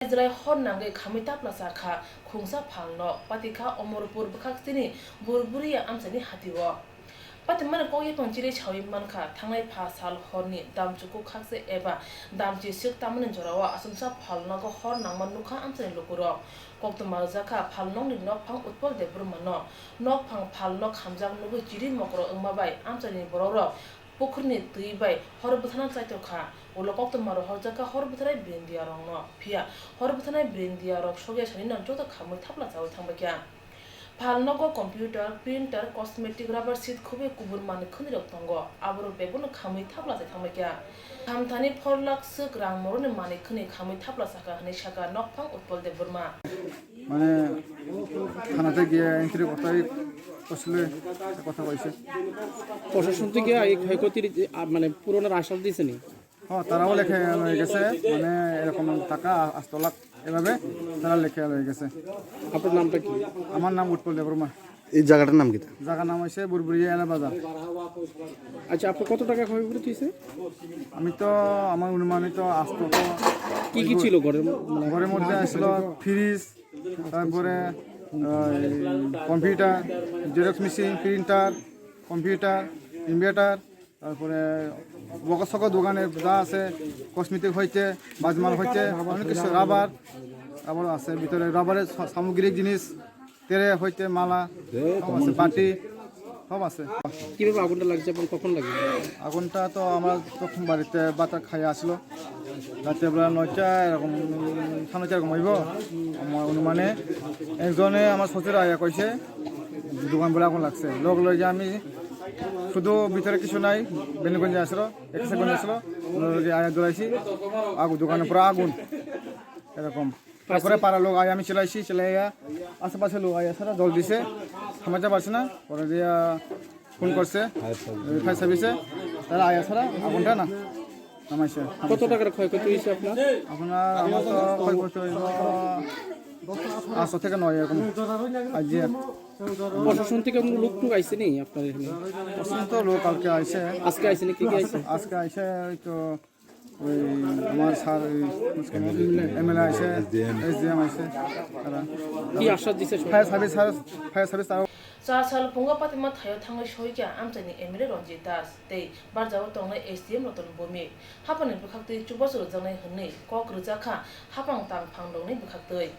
Israel hon nangai khamita plasa kha khungsa phalno patika omorpur bkhaktini burburiya amsani hatiwo patimana koye pangchire chawi mankha thangnai pha sal horni damchuku khakse eba damchi sik tamne jorawa asumsa phalno go hor nangman nukha amsani lokuro koktoma jaka phalnong ni nok phang utpol de burmano nok phang phalno khamjak nugu jiri mokro engmabai amsani bororo পুকুরনি তুই by হরবুথানা চাইতো খা ওলো কত মারো হরজাকা হরবুথানাই ব্রেন্দিয়া রং ন ফিয়া হরবুথানাই ব্রেন্দিয়া rock সগে Sunny ন যত খামই থাপলা চাওই থাকবে কিয়া ফালনগো computer printer cosmetic rubber sheet খুবই কুবুর মানে খনি রক তঙ্গ আবর বেগুন খামই থাপলা চাই থাকবে কিয়া খামথানি ফরলাক সুক রাং মরনে মানে খনি খামই থাপলা সাকা হনি সাকা নকফাং উৎপল দে বর্মা মানে থানাতে গিয়ে এন্ট্রি কথাই আসলে কথা কইছে প্রশাসন থেকে এই ক্ষয়ক্ষতির মানে পুরোনোর আশ্বাস দিয়েছে নি? হ্যাঁ, তারাও লেখে লয়ে গেছে, মানে এরকম টাকা 8 লাখ এভাবে তারা লেখে লয়ে গেছে। আপনার নামটা কি? আমার নাম উৎপল দেববর্মা। এই জায়গাটার নাম কি? জায়গার নাম হচ্ছে বুরবুরিয়া এলা বাজার। আচ্ছা, আপনার কত টাকা ক্ষয়ক্ষতি হয়েছে? আমি তো আমার অনুমানিত আসতো তো কি কি ছিল ঘরের ঘরের মধ্যে আসলো ফ্রিজ, তারপরে computer, xerox machine, printer, computer, inverter, তারপরে বকসক দোকানে যা আছে কসমেটিক হয়েছে, বাজমাল হয়েছে, অনেক কিছু রাবার আবার আছে ভিতরে রাবারের সামগ্রিক জিনিস, তেরে হইতে মালা সব আছে, বাটি সব আছে। কিভাবে আগুনটা লাগছে এবং কখন লাগে? আগুনটা তো আমরা তখন বাড়িতে বাতা খাই আসলো রাত্রে বেলা 9টা এরকম 9:30 এরকম হইব। আমার অনুমানে একজনে আমার শ্বশুর আয়া কইছে দোকান বেলা আগুন লাগছে, লোক লই যে আমি শুধু ভিতরে কিছু নাই, বেনিগঞ্জে আসলো, এক্সেগঞ্জে আসলো, আয়া দৌড়াইছি, আগুন দোকানে পুরো আগুন এরকম। তারপরে পাড়ার লোক আয় আমি চালাইয়া আশেপাশে লোক আয়া সারা জল দিছে, থামাতে পারছে না, পরে দিয়া ফোন করছে ফায়ার সার্ভিসে, তারা আয়া ছাড়া আগুনটা না নামাইছে। কত টাকার ক্ষয়ক্ষতি হয়েছে আপনার? আমার তো ক্ষয়ক্ষতি হইব 800 থেকে 9 এরকম। আজ প্রশাসন থেকে কোনো লোক টুক আইসে নি আপনার এখানে? তো লোক কালকে আইসে, আজকে আইসে নি? কি কি আইসে? আজকে আইসে তো ওই আমার স্যার এমএলএ আইসে, এসডিএম আইসে, তারা কি আশ্বাস দিছে? ফায়ার সার্ভিস তারা চাচাল ফঙ্গা পাতিমা থায়ো থাঙ্গাই সইকা আমচানি এমএলএ রঞ্জিত দাস তৈ বারজাও তংনাই এসডিএম রতন ভূমি হাপানি বখাক্তৈ চুবছর জাंनाय हनै कक रजाखा हापां तां फांदंनि बखाक्तै